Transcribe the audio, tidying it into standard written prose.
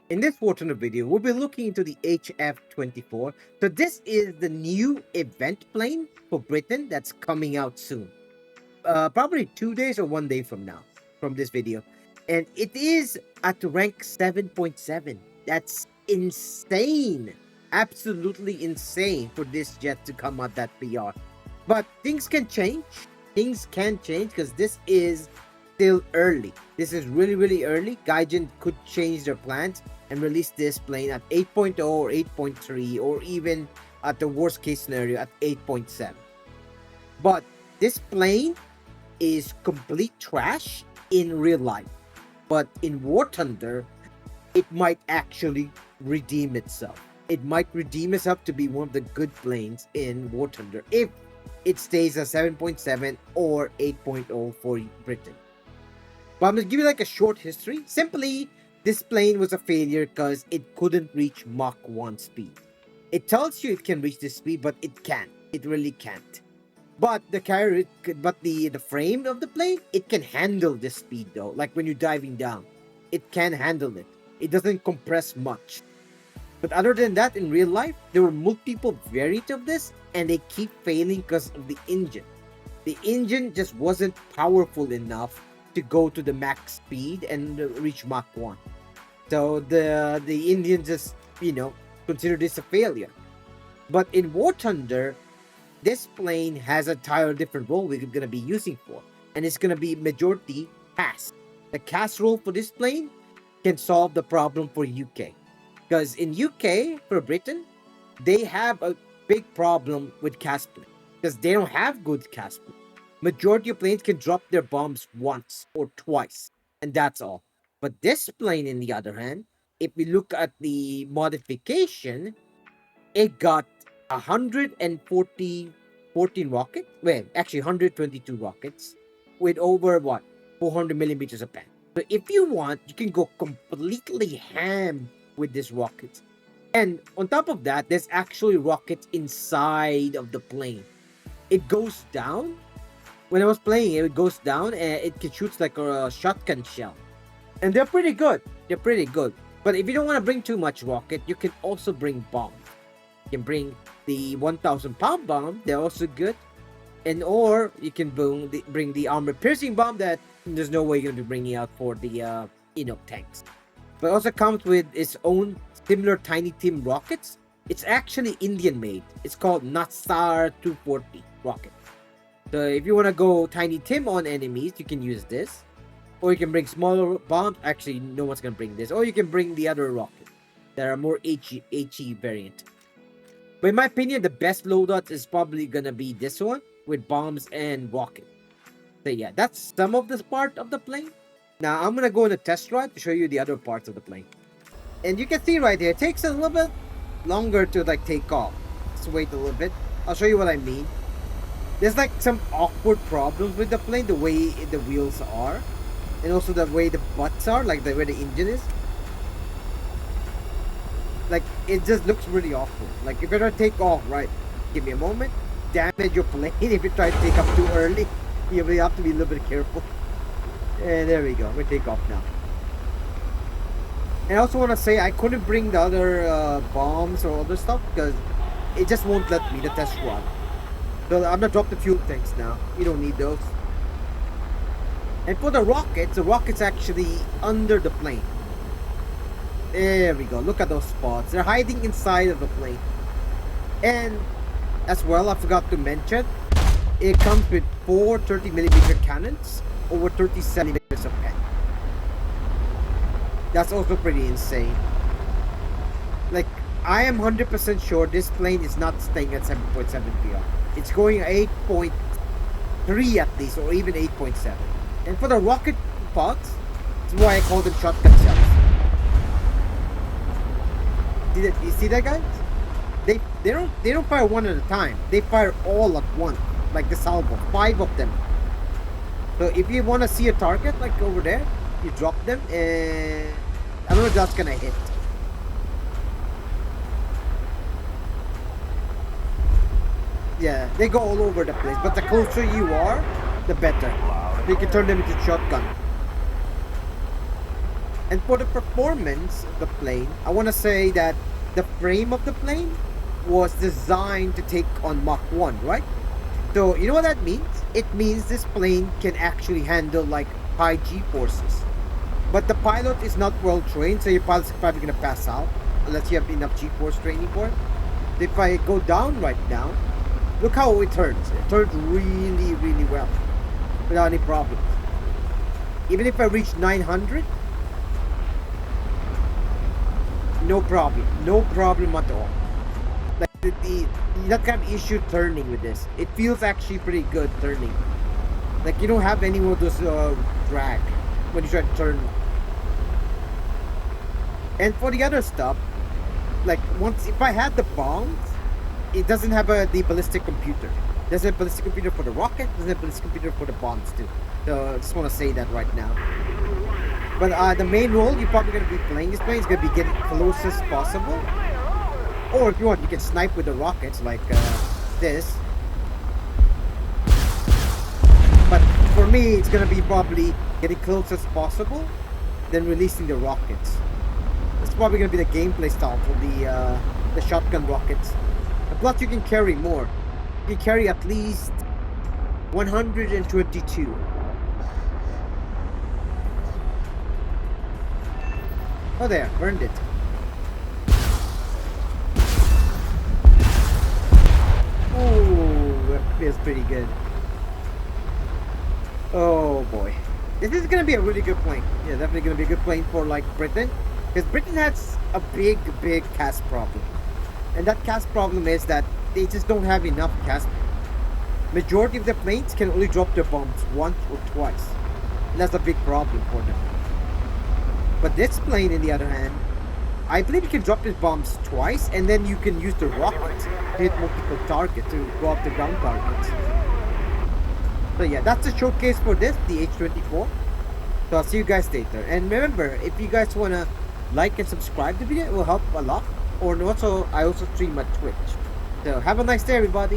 In this Fortuna video, we'll be looking into the HF-24. So this is the new event plane for Britain that's coming out soon. Probably 2 days or 1 day from now, from this video. And it is at rank 7.7. That's insane. Absolutely insane for this jet to come out that PR. But things can change. Things can change because this is still early. This is really early. Gaijin could change their plans and release this plane at 8.0 or 8.3 or even at the worst case scenario at 8.7. But this plane is complete trash in real life. But in War Thunder, it might actually redeem itself. It might redeem itself to be one of the good planes in War Thunder if it stays at 7.7 or 8.0 for Britain. But I'm going to give you like a short history. Simply, this plane was a failure because it couldn't reach Mach 1 speed. It tells you it can reach this speed, but it can't. It really can't. But the frame of the plane, it can handle this speed though. Like when you're diving down, it can handle it. It doesn't compress much. But other than that, in real life, there were multiple variants of this, and they keep failing because of the engine. The engine just wasn't powerful enough to go to the max speed and reach Mach 1. So the Indians just, consider this a failure. But in War Thunder, this plane has a entirely different role we're going to be using for. And it's going to be majority CAS. The CAS role for this plane can solve the problem for UK. Because in UK, for Britain, they have a big problem with CAS planes. Because they don't have good CAS planes. Majority of planes can drop their bombs once or twice. And that's all. But this plane, on the other hand, if we look at the modification, it got 114 rockets. Well, actually 122 rockets with over 400 millimeters of pen. So if you want, you can go completely ham with these rockets. And on top of that, there's actually rockets inside of the plane. It goes down. When I was playing it, it goes down and it can shoot like a shotgun shell. And they're pretty good. But if you don't want to bring too much rocket, you can also bring bombs. You can bring the 1,000-pound bomb. They're also good. And or you can bring the armor-piercing bomb that there's no way you're going to be bringing out for the tanks. But it also comes with its own similar Tiny Tim rockets. It's actually Indian made. It's called Natsar 240 rocket. So if you want to go Tiny Tim on enemies, you can use this. Or you can bring smaller bombs. Actually, no one's going to bring this. Or you can bring the other rocket that are more HE variant. But in my opinion, the best loadout is probably going to be this one with bombs and rocket. So yeah, that's some of this part of the plane. Now I'm going to go on a test ride to show you the other parts of the plane. And you can see right here, it takes a little bit longer to take off. Let's wait a little bit. I'll show you what I mean. There's some awkward problems with the plane, the way the wheels are. And also the way the butts are, the way the engine is. It just looks really awkward. If you're gonna take off, right, give me a moment, damage your plane if you try to take off too early. You have to be a little bit careful. And there we go, we take off now. And I also want to say I couldn't bring the other bombs or other stuff because it just won't let me, the test run. So I'm gonna drop the fuel tanks now. You don't need those. And for the rockets actually under the plane. There we go. Look at those spots. They're hiding inside of the plane. And as well, I forgot to mention, it comes with 4 30mm cannons over 37 millimeters of pen. That's also pretty insane. I am 100% sure this plane is not staying at 7.7 PR. It's going 8.3 at least, or even 8.7. And for the rocket pods, that's why I call them shotgun shells. You see that, guys? They don't fire one at a time. They fire all at once, like the salvo, 5 of them. So if you want to see a target, like over there, you drop them, and I don't know if that's gonna hit. Yeah, they go all over the place, but the closer you are, the better. You can turn them into shotgun. And for the performance of the plane, I want to say that the frame of the plane was designed to take on Mach 1, right? So, you know what that means? It means this plane can actually handle like high G forces. But the pilot is not well trained, so your pilot's probably gonna pass out unless you have enough G force training for it. If I go down right now, look how it turns. It turns really, really well without any problems. Even if I reach 900, no problem. No problem at all. Like the that kind of issue turning with this. It feels actually pretty good turning. Like you don't have any of those drag when you try to turn. And for the other stuff, like once if I had the bombs, it doesn't have the ballistic computer. It doesn't have ballistic computer for the rocket. It doesn't have ballistic computer for the bombs too. So I just want to say that right now. But the main role you're probably going to be playing this plane is going to be getting close as possible. Or if you want, you can snipe with the rockets like this. But for me, it's going to be probably getting close as possible, then releasing the rockets. That's probably going to be the gameplay style for the shotgun rockets. And plus, you can carry more. You can carry at least 122. Oh, there, burned it. Oh, that feels pretty good. Oh boy, this is gonna be a really good plane. Yeah, definitely gonna be a good plane for like Britain, because Britain has a big cast problem, and that cast problem is that they just don't have enough cast. Majority of the planes can only drop their bombs once or twice, and that's a big problem for them. But this plane, on the other hand, I believe you can drop these bombs twice, and then you can use the rockets to hit multiple targets to go up the ground targets. So yeah, that's the showcase for this, the H-24. So I'll see you guys later. And remember, if you guys wanna like and subscribe to the video, it will help a lot. Or also, I also stream at Twitch. So have a nice day, everybody.